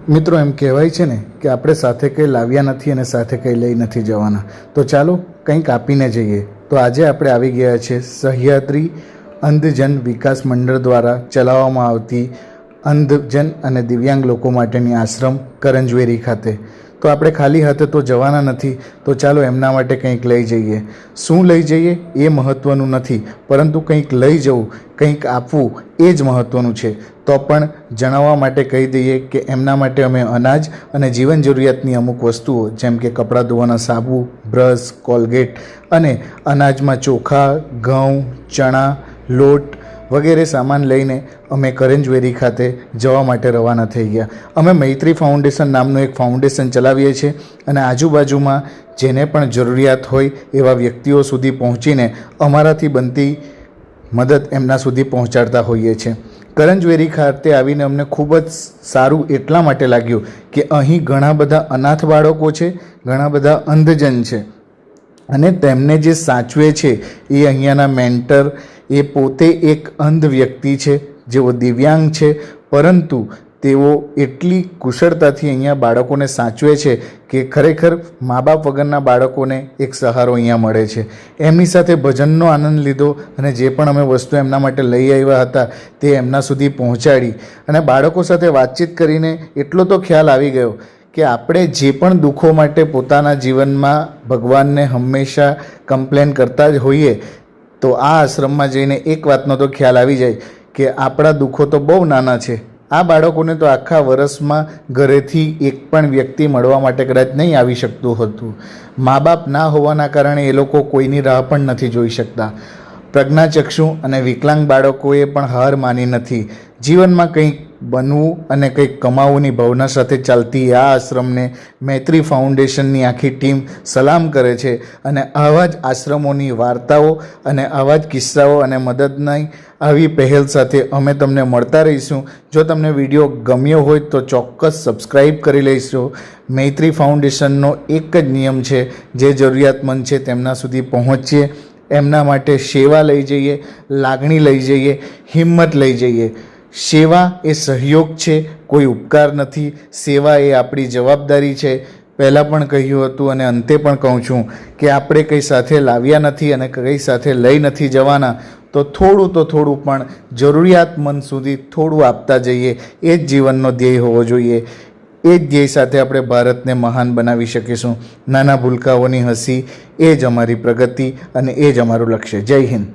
મિત્રો એમ કહેવાય છે ને કે આપણે સાથે કંઈ લાવ્યા નથી અને સાથે કંઈ લઈ નથી જવાના. તો ચાલો કંઈક આપીને જઈએ. તો આજે આપણે આવી ગયા છે સહ્યાદ્રી અંધજન વિકાસ મંડળ દ્વારા ચલાવવામાં આવતી અંધજન અને દિવ્યાંગ લોકો માટેની આશ્રમ કરંજવેરી ખાતે. તો આપણે ખાલી હાથે તો જવાના નથી, તો ચાલો એમના માટે કંઈક લઈ જઈએ. શું લઈ જઈએ એ મહત્ત્વનું નથી, પરંતુ કંઈક લઈ જવું, કંઈક આપવું એ જ મહત્ત્વનું છે. તો પણ જણાવવા માટે કહી દઈએ કે એમના માટે અમે અનાજ અને જીવન જરૂરિયાતની અમુક વસ્તુઓ જેમ કે કપડાં ધોવાના સાબુ, બ્રશ, કોલગેટ અને અનાજમાં ચોખા, ઘઉં, ચણા, લોટ વગેરે સામાન લઈને અમે કરંજવેરી ખાતે જવા માટે રવાના થઈ ગયા. અમે મૈત્રી ફાઉન્ડેશન નામનું એક ફાઉન્ડેશન ચલાવીએ છીએ અને આજુબાજુમાં જેને પણ જરૂરિયાત હોય એવા વ્યક્તિઓ સુધી પહોંચીને અમારાથી બનતી મદદ એમના સુધી પહોંચાડતા હોઈએ છીએ. કરંજવેરી ખાતે આવીને અમને ખૂબ જ સારું એટલા માટે લાગ્યું કે અહીં ઘણા બધા અનાથ બાળકો છે, ઘણા બધા અંધજન છે અને તેમને જે સાચવે છે એ અહીંયાના મેન્ટર, એ પોતે એક અંધ વ્યક્તિ છે, જેઓ દિવ્યાંગ છે, પરંતુ તેઓ એટલી કુશળતાથી અહીંયા બાળકોને સાચવે છે કે ખરેખર મા બાપ વગરના બાળકોને એક સહારો અહીંયા મળે છે. એમની સાથે ભજનનો આનંદ લીધો અને જે પણ અમે વસ્તુ એમના માટે લઈ આવ્યા હતા તે એમના સુધી પહોંચાડી અને બાળકો સાથે વાતચીત કરીને એટલો તો ખ્યાલ આવી ગયો કે આપણે જે પણ દુઃખો માટે પોતાના જીવનમાં ભગવાનને હંમેશા કમ્પ્લેન કરતા જ હોઈએ, તો આ આશ્રમમાં જઈને એક વાતનો તો ખ્યાલ આવી જાય કે આપણા દુઃખો તો બહુ નાના છે. આ બાળકોને તો આખા વર્ષમાં ઘરેથી એક પણ વ્યક્તિ મળવા માટે કદાચ નહીં આવી શકતું હતું. મા બાપ ના હોવાના કારણે એ લોકો કોઈની રાહ પણ નથી જોઈ શકતા. પ્રજ્ઞાચક્ષુ અને વિકલાંગ બાળકોએ પણ હાર માની નથી. જીવનમાં કંઈક બનવું અને કંઈક કમાવવાની ભાવના સાથે ચાલતી આ આશ્રમને મૈત્રી ફાઉન્ડેશનની આખી ટીમ સલામ કરે છે અને આવા જ આશ્રમોની વાર્તાઓ અને આવા જ કિસ્સાઓ અને મદદની આવી પહેલ સાથે અમે તમને મળતા રહીશું. જો તમને વિડીયો ગમ્યો હોય તો ચોક્કસ સબસ્ક્રાઈબ કરી લઈશું. મૈત્રી ફાઉન્ડેશનનો એક જ નિયમ છે, જે જરૂરિયાતમંદ છે તેમના સુધી પહોંચીએ, એમના માટે સેવા લઈ જઈએ, લાગણી લઈ જઈએ, હિંમત લઈ જઈએ. સેવા એ સહયોગ છે, કોઈ ઉપકાર નથી. સેવા એ આપણી જવાબદારી છે. પહેલાં પણ કહ્યું હતું અને અંતે પણ કહું છું કે આપણે કંઈ સાથે લાવ્યા નથી અને કંઈ સાથે લઈ નથી જવાના, તો થોડું પણ જરૂરિયાતમંદ સુધી થોડું આપતા જઈએ. એ જ જીવનનો ધ્યેય હોવો જોઈએ. એ જ ધ્યેય સાથે આપણે ભારતને મહાન બનાવી શકીશું. નાના ભૂલકાઓની હસી એ જ અમારી પ્રગતિ અને એ જ અમારું લક્ષ્ય. જય હિન્દ.